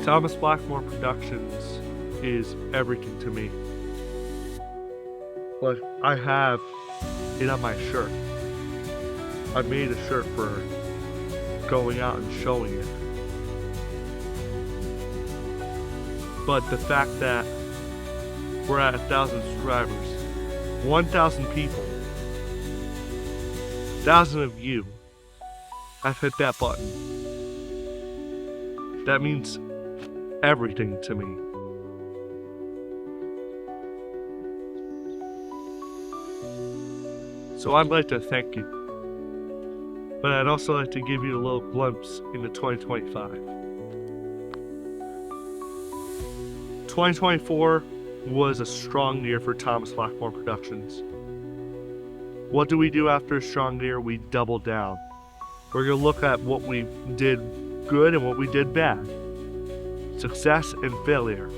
Thomas Blackmore Productions is everything to me. Like, I have it on my shirt. I made a shirt for going out and showing it. But the fact that we're at 1,000 subscribers, 1,000 people, 1,000 of you have hit that button. That means everything to me. So I'd like to thank you. But I'd also like to give you a little glimpse into 2025. 2024 was a strong year for Thomas Blackmore Productions. What do we do after a strong year? We double down. We're going to look at what we did good and what we did bad. Success and failure.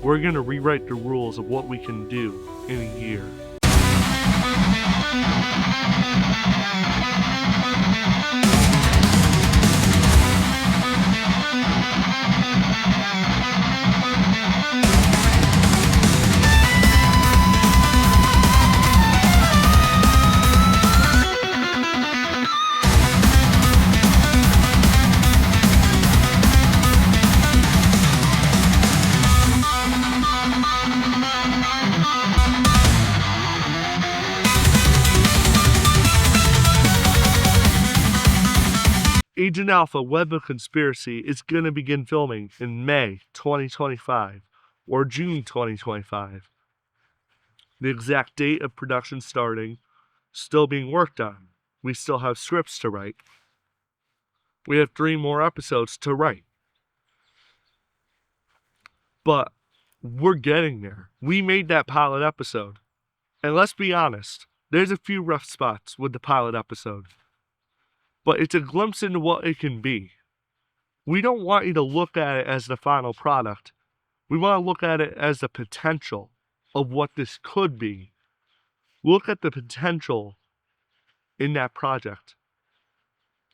We're going to rewrite the rules of what we can do in a year. Agent Alpha Web of Conspiracy is going to begin filming in May 2025 or June 2025. The exact date of production starting still being worked on. We still have scripts to write. We have 3 more episodes to write. But we're getting there. We made that pilot episode. And let's be honest, there's a few rough spots with the pilot episode. But it's a glimpse into what it can be. We don't want you to look at it as the final product. We want to look at it as the potential of what this could be. Look at the potential in that project.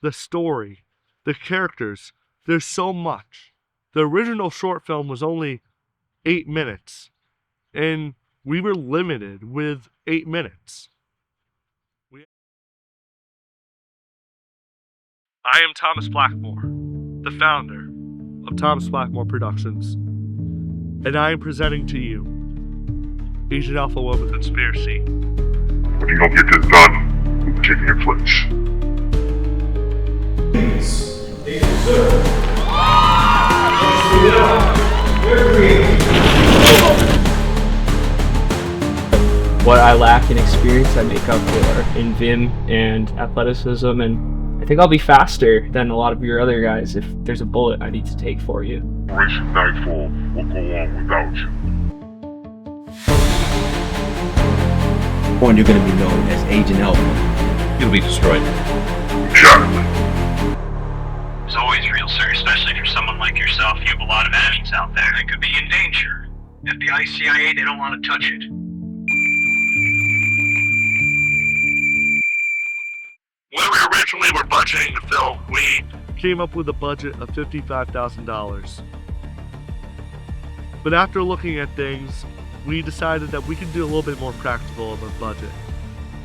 The story, the characters, there's so much. The original short film was only 8 minutes, and we were limited with 8 minutes. I am Thomas Blackmore, the founder of Thomas Blackmore Productions, and I am presenting to you Agent Alpha Web of Conspiracy. When you don't get this done, we'll be taking your place. What I lack in experience, I make up for in vim and athleticism, and I think I'll be faster than a lot of your other guys if there's a bullet I need to take for you. Operation Nightfall will go on without you. Point you're going to be known as Agent Alpha. You'll be destroyed. Exactly. It's always real, sir, especially for someone like yourself. You have a lot of enemies out there that could be in danger. FBI, CIA, they don't want to touch it. When we originally were budgeting the film, we came up with a budget of $55,000. But after looking at things, we decided that we could do a little bit more practical of a budget.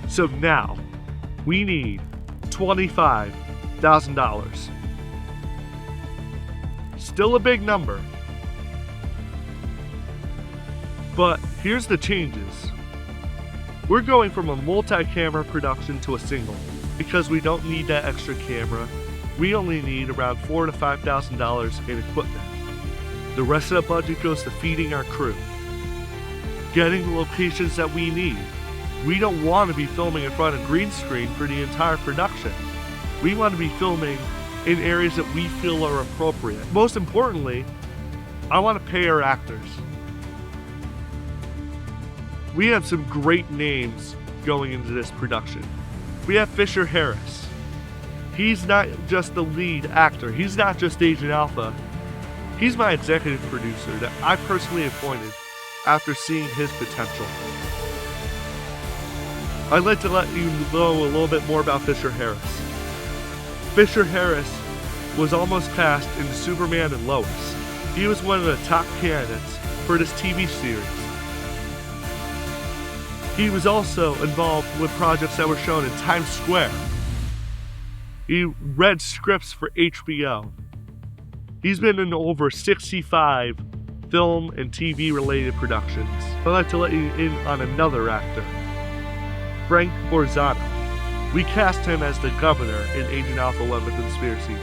So now, we need $25,000. Still a big number. But here's the changes. We're going from a multi-camera production to a single. Because we don't need that extra camera, we only need around $4,000 to $5,000 in equipment. The rest of the budget goes to feeding our crew, getting the locations that we need. We don't want to be filming in front of green screen for the entire production. We want to be filming in areas that we feel are appropriate. Most importantly, I want to pay our actors. We have some great names going into this production. We have Fisher Harris. He's not just the lead actor. He's not just Agent Alpha. He's my executive producer that I personally appointed after seeing his potential. I'd like to let you know a little bit more about Fisher Harris. Fisher Harris was almost cast in Superman and Lois. He was one of the top candidates for this TV series. He was also involved with projects that were shown in Times Square. He read scripts for HBO. He's been in over 65 film and TV related productions. I'd like to let you in on another actor, Frank Borzano. We cast him as the governor in Agent Alpha 11 Conspiracy.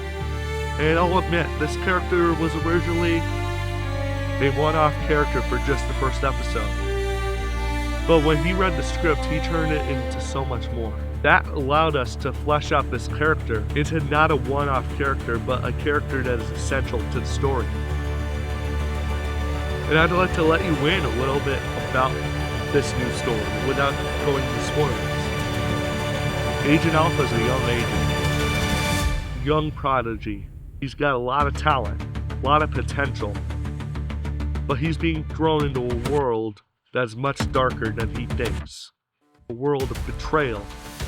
And I'll admit, this character was originally a one-off character for just the first episode. But when he read the script, he turned it into so much more. That allowed us to flesh out this character into not a one-off character, but a character that is essential to the story. And I'd like to let you in a little bit about this new story without going into spoilers. Agent Alpha is a young agent, young prodigy. He's got a lot of talent, a lot of potential, but he's being thrown into a world that's much darker than he thinks. A world of betrayal,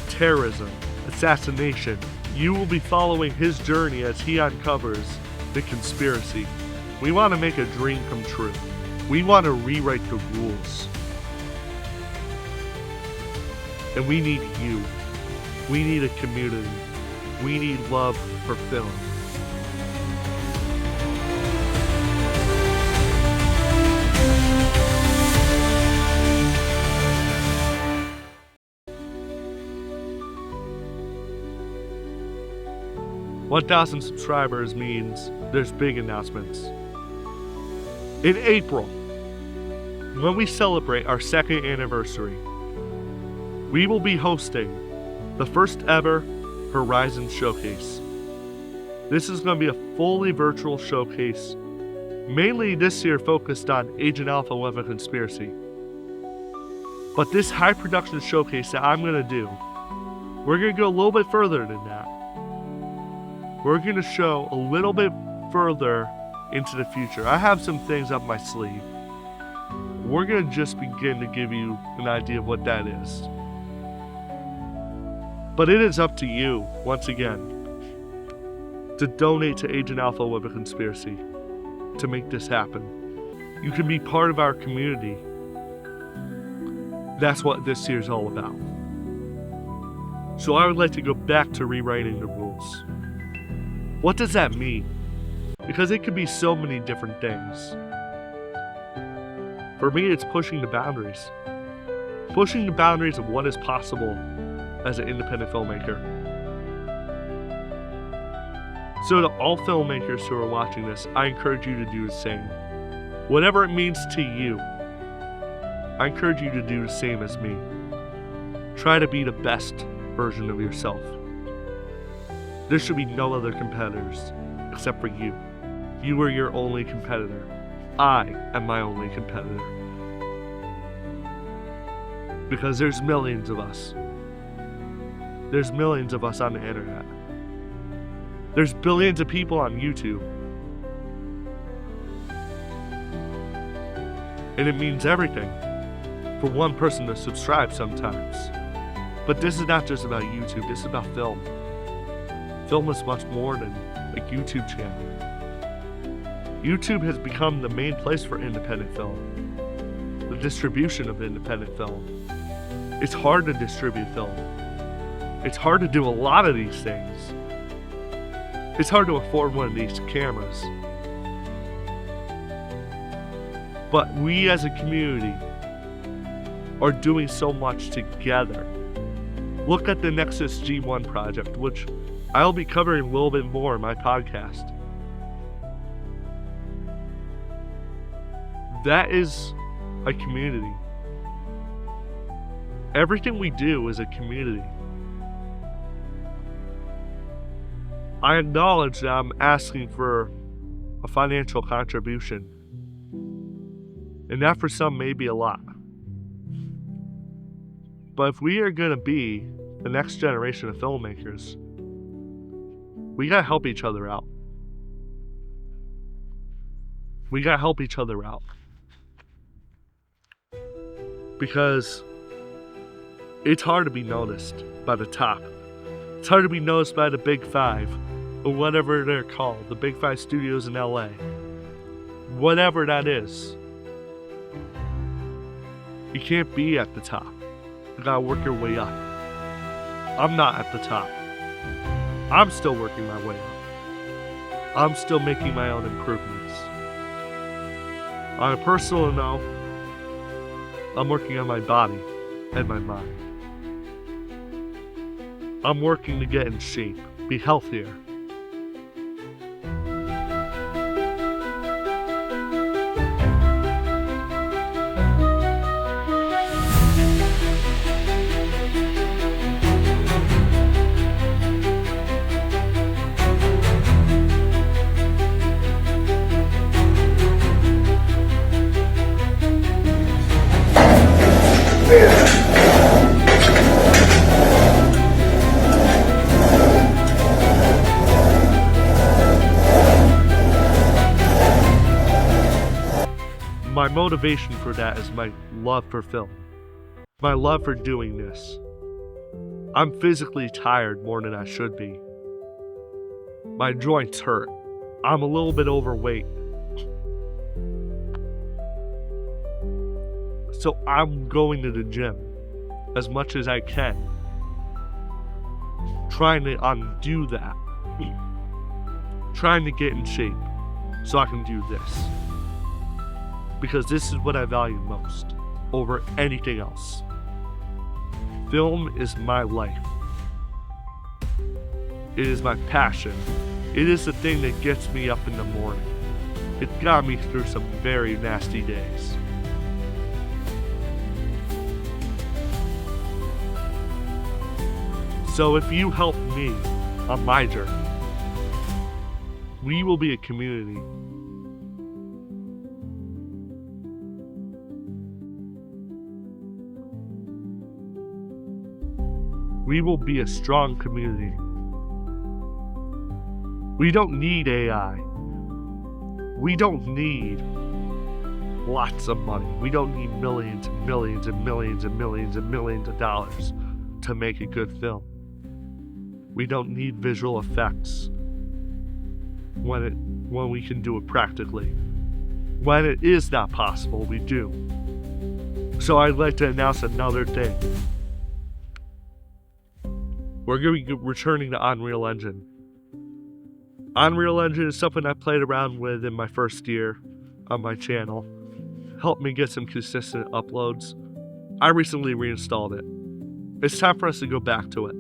terrorism, assassination. You will be following his journey as he uncovers the conspiracy. We want to make a dream come true. We want to rewrite the rules. And we need you. We need a community. We need love for film. $1,000 subscribers means there's big announcements. In April, when we celebrate our 2nd anniversary, we will be hosting the first ever Horizon Showcase. This is going to be a fully virtual showcase, mainly this year focused on Agent Alpha 11 Conspiracy. But this high production showcase that I'm going to do, we're going to go a little bit further than that. We're going to show a little bit further into the future. I have some things up my sleeve. We're going to just begin to give you an idea of what that is. But it is up to you, once again, to donate to Agent Alpha 11 Conspiracy to make this happen. You can be part of our community. That's what this year's all about. So I would like to go back to rewriting the rules. What does that mean? Because it could be so many different things. For me, it's pushing the boundaries. Pushing the boundaries of what is possible as an independent filmmaker. So to all filmmakers who are watching this, I encourage you to do the same. Whatever it means to you, I encourage you to do the same as me. Try to be the best version of yourself. There should be no other competitors except for you. You are your only competitor. I am my only competitor. Because there's millions of us. There's millions of us on the internet. There's billions of people on YouTube. And it means everything for one person to subscribe sometimes. But this is not just about YouTube, this is about film. Film is much more than a YouTube channel. YouTube has become the main place for independent film. The distribution of independent film. It's hard to distribute film. It's hard to do a lot of these things. It's hard to afford one of these cameras. But we as a community are doing so much together. Look at the Nexus G1 project, which I'll be covering a little bit more in my podcast. That is a community. Everything we do is a community. I acknowledge that I'm asking for a financial contribution. And that for some may be a lot. But if we are going to be the next generation of filmmakers, we gotta help each other out. We gotta help each other out. Because it's hard to be noticed by the top. It's hard to be noticed by the Big Five, or whatever they're called, the Big Five studios in LA. Whatever that is. You can't be at the top. You gotta work your way up. I'm not at the top. I'm still working my way up. I'm still making my own improvements. On a personal note, I'm working on my body and my mind. I'm working to get in shape, be healthier. My motivation for that is my love for film. My love for doing this. I'm physically tired more than I should be. My joints hurt. I'm a little bit overweight. So I'm going to the gym as much as I can. Trying to undo that. Trying to get in shape so I can do this. Because this is what I value most over anything else. Film is my life. It is my passion. It is the thing that gets me up in the morning. It got me through some very nasty days. So if you help me on my journey, we will be a community. We will be a strong community. We don't need AI. We don't need lots of money. We don't need millions and millions and millions and millions and millions of dollars to make a good film. We don't need visual effects when we can do it practically. When it is not possible, we do. So I'd like to announce another thing. We're going to be returning to Unreal Engine. Unreal Engine is something I played around with in my first year on my channel. Helped me get some consistent uploads. I recently reinstalled it. It's time for us to go back to it.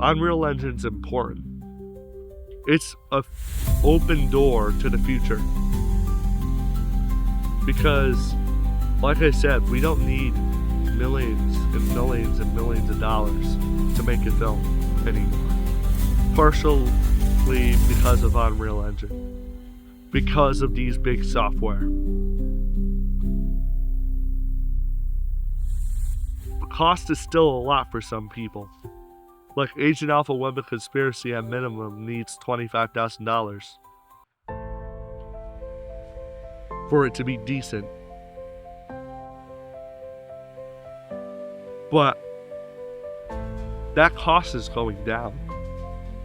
Unreal Engine's important. It's a open door to the future. Because, like I said, we don't need millions and millions and millions of dollars to make a film anymore. Partially because of Unreal Engine. Because of these big software. The cost is still a lot for some people. Like Agent Alpha Web of Conspiracy at minimum needs $25,000 for it to be decent. But that cost is going down.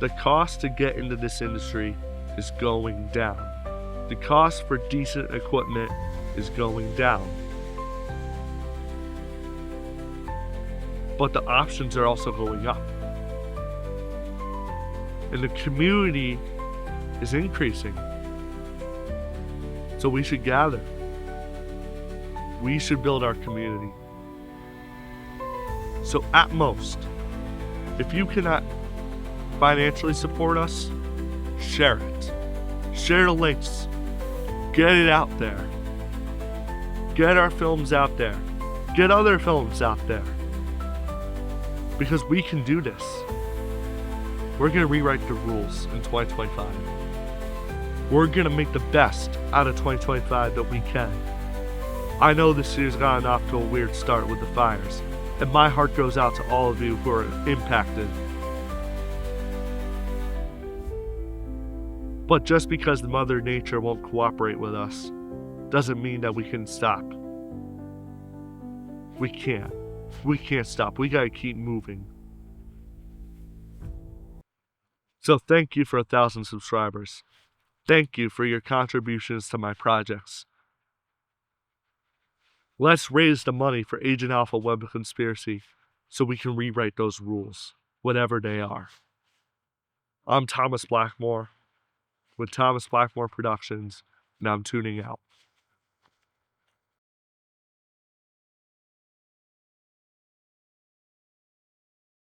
The cost to get into this industry is going down. The cost for decent equipment is going down. But the options are also going up. And the community is increasing. So we should gather. We should build our community. So at most, if you cannot financially support us, share it. Share the links. Get it out there. Get our films out there. Get other films out there. Because we can do this. We're going to rewrite the rules in 2025. We're going to make the best out of 2025 that we can. I know this year's gotten off to a weird start with the fires, and my heart goes out to all of you who are impacted. But just because Mother Nature won't cooperate with us, doesn't mean that we can stop. We can't. We can't stop. We gotta keep moving. So thank you for 1,000 subscribers. Thank you for your contributions to my projects. Let's raise the money for Agent Alpha Web of Conspiracy so we can rewrite those rules, whatever they are. I'm Thomas Blackmore with Thomas Blackmore Productions, and I'm tuning out.